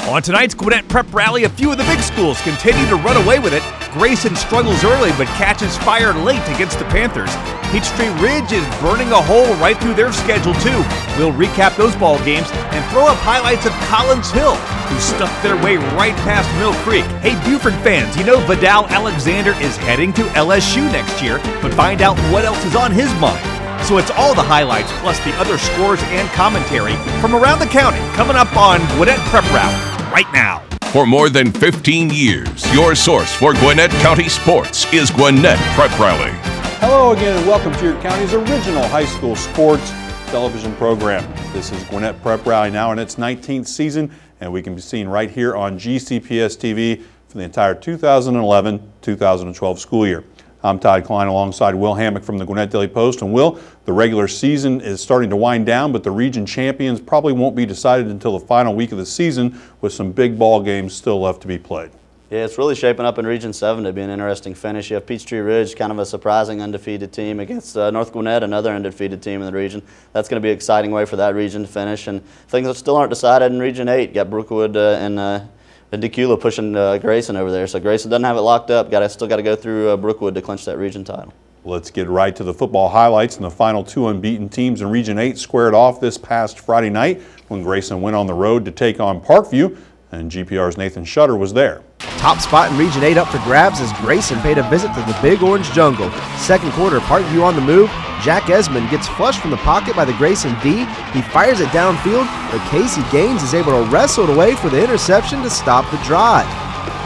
On tonight's Gwinnett Prep Rally, a few of the big schools continue to run away with it. Grayson struggles early but catches fire late against the Panthers. Peachtree Ridge is burning a hole right through their schedule too. We'll recap those ball games and throw up highlights of Collins Hill, who stuck their way right past Mill Creek. Hey Buford fans, you know Vidal Alexander is heading to LSU next year, but find out what else is on his mind. So it's all the highlights plus the other scores and commentary from around the county coming up on Gwinnett Prep Rally right now. For more than 15 years, your source for Gwinnett County sports is Gwinnett Prep Rally. Hello again and welcome to your county's original high school sports television program. This is Gwinnett Prep Rally now in its 19th season, and we can be seen right here on GCPS TV for the entire 2011-2012 school year. I'm Todd Klein alongside Will Hammock from the Gwinnett Daily Post. And Will, the regular season is starting to wind down, but the region champions probably won't be decided until the final week of the season, with some big ball games still left to be played. Yeah, it's really shaping up in Region 7 to be an interesting finish. You have Peachtree Ridge, kind of a surprising undefeated team against North Gwinnett, another undefeated team in the region. That's going to be an exciting way for that region to finish. And things that still aren't decided in Region 8. Got Brookwood and Dacula pushing Grayson over there. So Grayson doesn't have it locked up. Still got to go through Brookwood to clinch that region title. Let's get right to the football highlights. And the final two unbeaten teams in Region 8 squared off this past Friday night when Grayson went on the road to take on Parkview, and GPR's Nathan Shutter was there. Top spot in Region 8 up for grabs as Grayson paid a visit to the Big Orange Jungle. Second quarter, Parkview on the move. Jack Esmond gets flushed from the pocket by the Grayson D. He fires it downfield, but Casey Gaines is able to wrestle it away for the interception to stop the drive.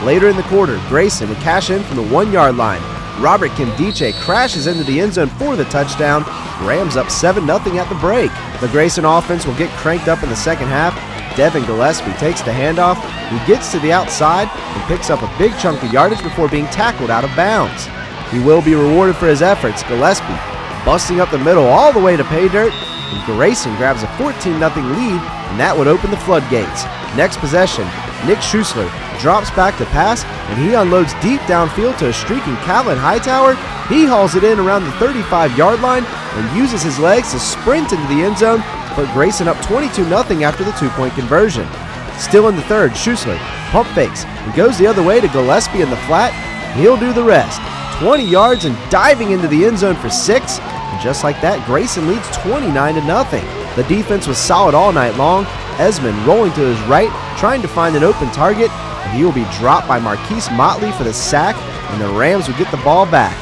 Later in the quarter, Grayson would cash in from the 1-yard line. Robert Kimdiche crashes into the end zone for the touchdown. Rams up 7-0 at the break. The Grayson offense will get cranked up in the second half. Devin Gillespie takes the handoff. He gets to the outside and picks up a big chunk of yardage before being tackled out of bounds. He will be rewarded for his efforts. Gillespie busting up the middle all the way to pay dirt, and Grayson grabs a 14-0 lead, and that would open the floodgates. Next possession, Nick Schuessler drops back to pass, and he unloads deep downfield to a streaking Calvin Hightower. He hauls it in around the 35-yard line and uses his legs to sprint into the end zone to put Grayson up 22-0 after the two-point conversion. Still in the third, Schuessler pump fakes and goes the other way to Gillespie in the flat. He'll do the rest. 20 yards and diving into the end zone for 6. And just like that, Grayson leads 29-0. The defense was solid all night long. Esmond rolling to his right, trying to find an open target, and he will be dropped by Marquise Motley for the sack, and the Rams will get the ball back.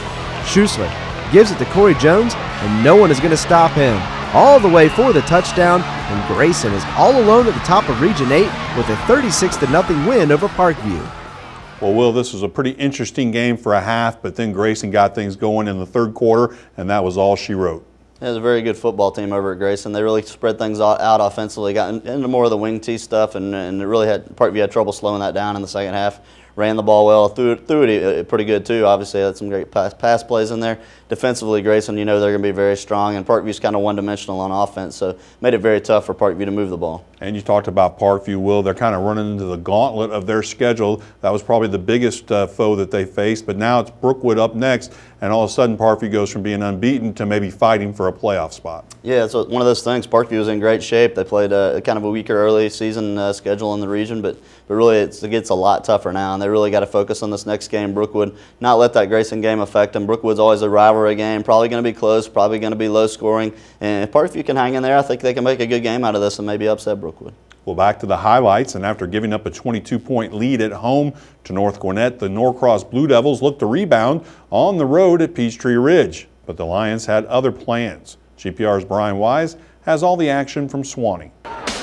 Schuessler gives it to Corey Jones, and no one is going to stop him. All the way for the touchdown, and Grayson is all alone at the top of Region 8 with a 36-0 win over Parkview. Well, Will, this was a pretty interesting game for a half, but then Grayson got things going in the third quarter, and that was all she wrote. It was a very good football team over at Grayson. They really spread things out offensively, got into more of the wing tee stuff, and Parkview had trouble slowing that down in the second half. Ran the ball well, threw it pretty good too. Obviously, had some great pass plays in there. Defensively, Grayson, you know they're going to be very strong, and Parkview's kind of one-dimensional on offense, so made it very tough for Parkview to move the ball. And you talked about Parkview, Will. They're kind of running into the gauntlet of their schedule. That was probably the biggest foe that they faced, but now it's Brookwood up next, and all of a sudden Parkview goes from being unbeaten to maybe fighting for a playoff spot. Yeah, it's one of those things. Parkview was in great shape. They played kind of a weaker early season schedule in the region, but really it gets a lot tougher now, and they really got to focus on this next game, Brookwood. Not let that Grayson game affect them. Brookwood's always a rivalry game, probably going to be close, probably going to be low scoring, and if Parkview can hang in there, I think they can make a good game out of this and maybe upset Brookwood. Well, back to the highlights, and after giving up a 22-point lead at home to North Gwinnett, the Norcross Blue Devils looked to rebound on the road at Peachtree Ridge, but the Lions had other plans. GPR's Brian Wise has all the action from Suwanee.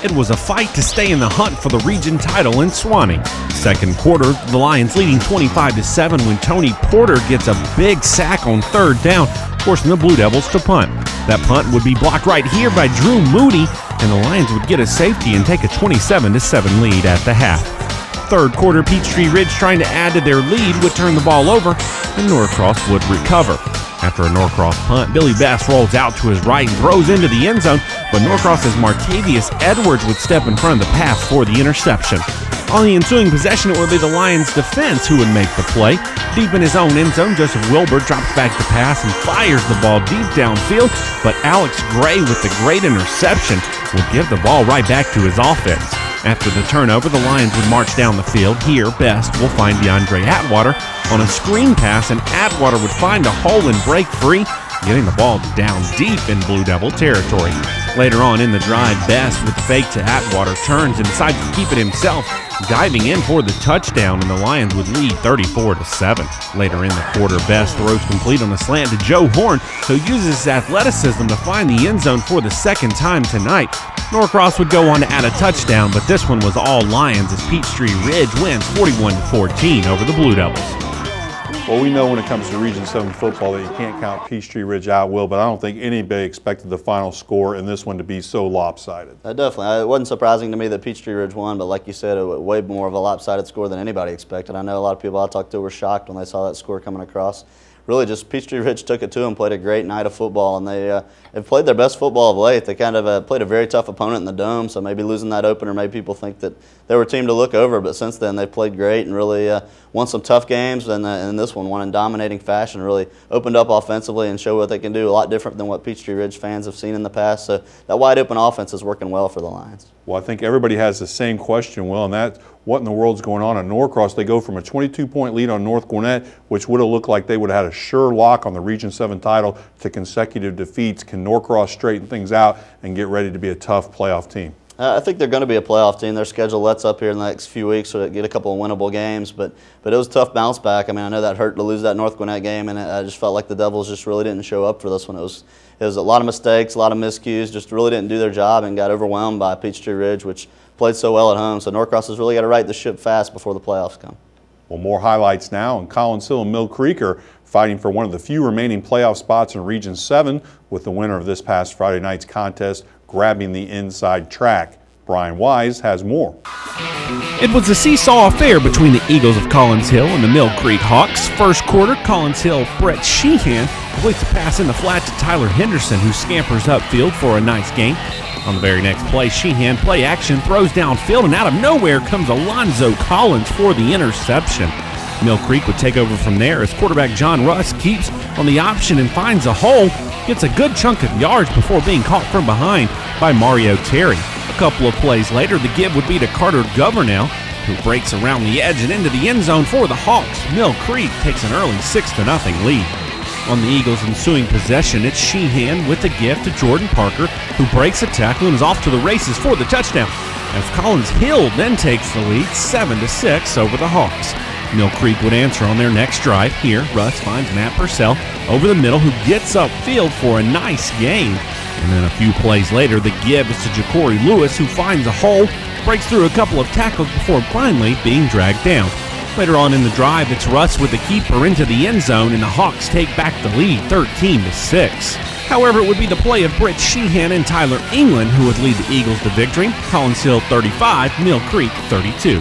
It was a fight to stay in the hunt for the region title in Suwanee. Second quarter, the Lions leading 25-7 when Tony Porter gets a big sack on third down, forcing the Blue Devils to punt. That punt would be blocked right here by Drew Moody, and the Lions would get a safety and take a 27-7 lead at the half. Third quarter, Peachtree Ridge trying to add to their lead would turn the ball over, and Norcross would recover. After a Norcross punt, Billy Bass rolls out to his right and throws into the end zone, but Norcross's Martavius Edwards would step in front of the pass for the interception. On the ensuing possession, it would be the Lions' defense who would make the play. Deep in his own end zone, Joseph Wilbur drops back the pass and fires the ball deep downfield, but Alex Gray with the great interception will give the ball right back to his offense. After the turnover, the Lions would march down the field. Here, Best will find DeAndre Atwater on a screen pass, and Atwater would find a hole and break free, getting the ball down deep in Blue Devil territory. Later on in the drive, Best with the fake to Atwater turns and decides to keep it himself, diving in for the touchdown, and the Lions would lead 34-7. Later in the quarter, Best throws complete on a slant to Joe Horn, who uses his athleticism to find the end zone for the second time tonight. Norcross would go on to add a touchdown, but this one was all Lions as Peachtree Ridge wins 41-14 over the Blue Devils. Well, we know when it comes to Region 7 football that you can't count Peachtree Ridge out, Will, but I don't think anybody expected the final score in this one to be so lopsided. Definitely. It wasn't surprising to me that Peachtree Ridge won, but like you said, it was way more of a lopsided score than anybody expected. I know a lot of people I talked to were shocked when they saw that score coming across. Really just Peachtree Ridge took it to them, played a great night of football, and they've played their best football of late. They kind of played a very tough opponent in the Dome, so maybe losing that opener made people think that they were a team to look over, but since then they've played great and really won some tough games, and this one won in dominating fashion, really opened up offensively and showed what they can do, a lot different than what Peachtree Ridge fans have seen in the past, so that wide open offense is working well for the Lions. Well, I think everybody has the same question, Will, and that's what in the world's going on at Norcross. They go from a 22-point lead on North Gwinnett, which would have looked like they would have had a sure lock on the Region 7 title, to consecutive defeats. Can Norcross straighten things out and get ready to be a tough playoff team? I think they're going to be a playoff team. Their schedule lets up here in the next few weeks, so they get a couple of winnable games. But it was a tough bounce back. I mean, I know that hurt to lose that North Gwinnett game, and I just felt like the Devils just really didn't show up for this one. It was a lot of mistakes, a lot of miscues, just really didn't do their job and got overwhelmed by Peachtree Ridge, which played so well at home. So Norcross has really got to right the ship fast before the playoffs come. Well, more highlights now, and Collins Hill and Mill Creek are fighting for one of the few remaining playoff spots in Region 7, with the winner of this past Friday night's contest grabbing the inside track. Brian Wise has more. It was a seesaw affair between the Eagles of Collins Hill and the Mill Creek Hawks. First quarter, Collins Hill Brett Sheehan completes a pass in the flat to Tyler Henderson, who scampers upfield for a nice gain. On the very next play, Sheehan play action throws downfield, and out of nowhere comes Alonzo Collins for the interception. Mill Creek would take over from there as quarterback John Russ keeps on the option and finds a hole, gets a good chunk of yards before being caught from behind by Mario Terry. A couple of plays later, the give would be to Carter Governell, who breaks around the edge and into the end zone for the Hawks. Mill Creek takes an early 6-0 lead. On the Eagles' ensuing possession, it's Sheehan with the gift to Jordan Parker, who breaks a tackle and is off to the races for the touchdown, as Collins Hill then takes the lead 7-6 over the Hawks. Mill Creek would answer on their next drive. Here, Russ finds Matt Purcell over the middle, who gets upfield for a nice gain. And then a few plays later, the give is to Ja'Cory Lewis, who finds a hole, breaks through a couple of tackles before finally being dragged down. Later on in the drive, it's Russ with the keeper into the end zone, and the Hawks take back the lead 13-6. However, it would be the play of Britt Sheehan and Tyler England who would lead the Eagles to victory. Collins Hill 35, Mill Creek 32.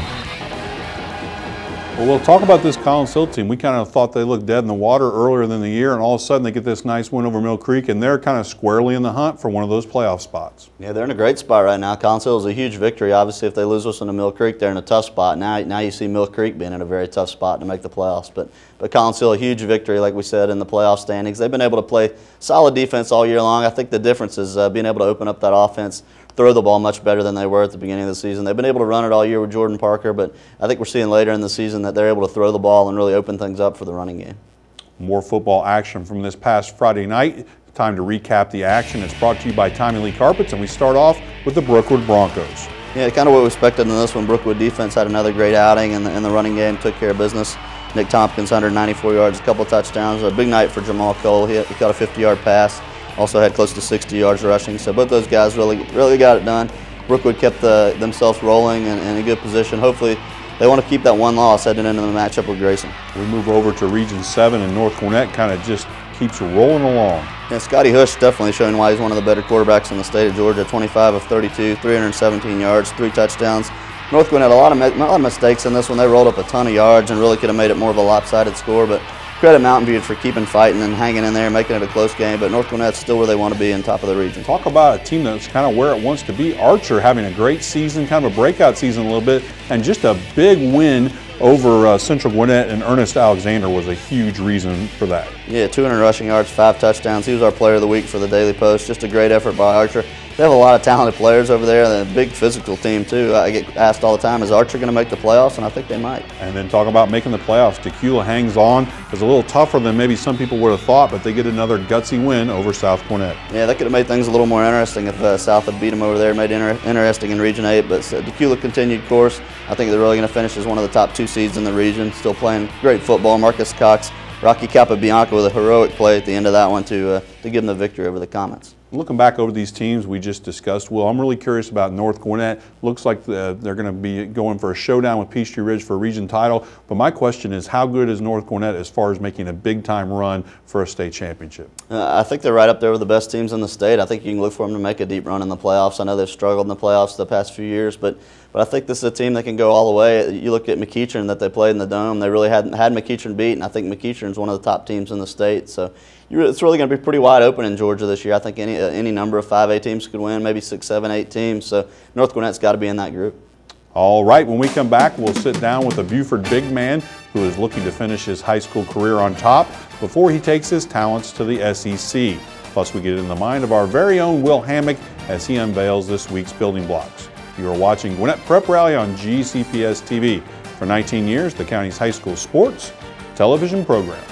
Well, we'll talk about this Collins Hill team. We kind of thought they looked dead in the water earlier than the year, and all of a sudden they get this nice win over Mill Creek, and they're kind of squarely in the hunt for one of those playoff spots. Yeah, they're in a great spot right now. Collins Hill is a huge victory. Obviously, if they lose this one to Mill Creek, they're in a tough spot. Now you see Mill Creek being in a very tough spot to make the playoffs. But Collins Hill, a huge victory, like we said, in the playoff standings. They've been able to play solid defense all year long. I think the difference is being able to open up that offense, throw the ball much better than they were at the beginning of the season. They've been able to run it all year with Jordan Parker, but I think we're seeing later in the season that they're able to throw the ball and really open things up for the running game. More football action from this past Friday night. Time to recap the action. It's brought to you by Tommy Lee Carpets, and we start off with the Brookwood Broncos. Yeah, kind of what we expected in this one. Brookwood defense had another great outing, and the running game took care of business. Nick Tompkins, 194 yards, a couple touchdowns. A big night for Jamal Cole. He caught a 50-yard pass. Also had close to 60 yards rushing. So both those guys really got it done. Brookwood kept themselves rolling and in a good position. Hopefully they want to keep that one loss heading into the matchup with Grayson. We move over to Region 7, and North Gwinnett kind of just keeps rolling along. Yeah, Scotty Hush definitely showing why he's one of the better quarterbacks in the state of Georgia. 25 of 32, 317 yards, 3 touchdowns. North Gwinnett had a lot of mistakes in this one. They rolled up a ton of yards and really could have made it more of a lopsided score, but credit Mountain View for keeping fighting and hanging in there, making it a close game, but North Gwinnett's still where they want to be in top of the region. Talk about a team that's kind of where it wants to be. Archer having a great season, kind of a breakout season a little bit, and just a big win over Central Gwinnett, and Ernest Alexander was a huge reason for that. Yeah, 200 rushing yards, 5 touchdowns. He was our player of the week for the Daily Post. Just a great effort by Archer. They have a lot of talented players over there, and a big physical team too. I get asked all the time, is Archer going to make the playoffs? And I think they might. And then talk about making the playoffs. Dacula hangs on. It's a little tougher than maybe some people would have thought, but they get another gutsy win over South Gwinnett. Yeah, that could have made things a little more interesting if South had beat them over there, made it interesting in Region 8. But Dacula continued course. I think they're really going to finish as one of the top 2 seeds in the region. Still playing great football. Marcus Cox, Rocky Capabianca with a heroic play at the end of that one to give them the victory over the Comets. Looking back over these teams we just discussed, Will, I'm really curious about North Gwinnett. Looks like they're going to be going for a showdown with Peachtree Ridge for a region title. But my question is, how good is North Gwinnett as far as making a big-time run for a state championship? I think they're right up there with the best teams in the state. I think you can look for them to make a deep run in the playoffs. I know they've struggled in the playoffs the past few years, but I think this is a team that can go all the way. You look at McEachern that they played in the Dome. They really hadn't had McEachern beat, and I think McEachern's one of the top teams in the state. So it's really going to be pretty wide open in Georgia this year. I think any number of 5A teams could win, maybe 6, 7, 8 teams. So North Gwinnett's got to be in that group. All right, when we come back, we'll sit down with a Buford big man who is looking to finish his high school career on top before he takes his talents to the SEC. Plus, we get in the mind of our very own Will Hammock as he unveils this week's building blocks. You are watching Gwinnett Prep Rally on GCPS TV. For 19 years, the county's high school sports television program.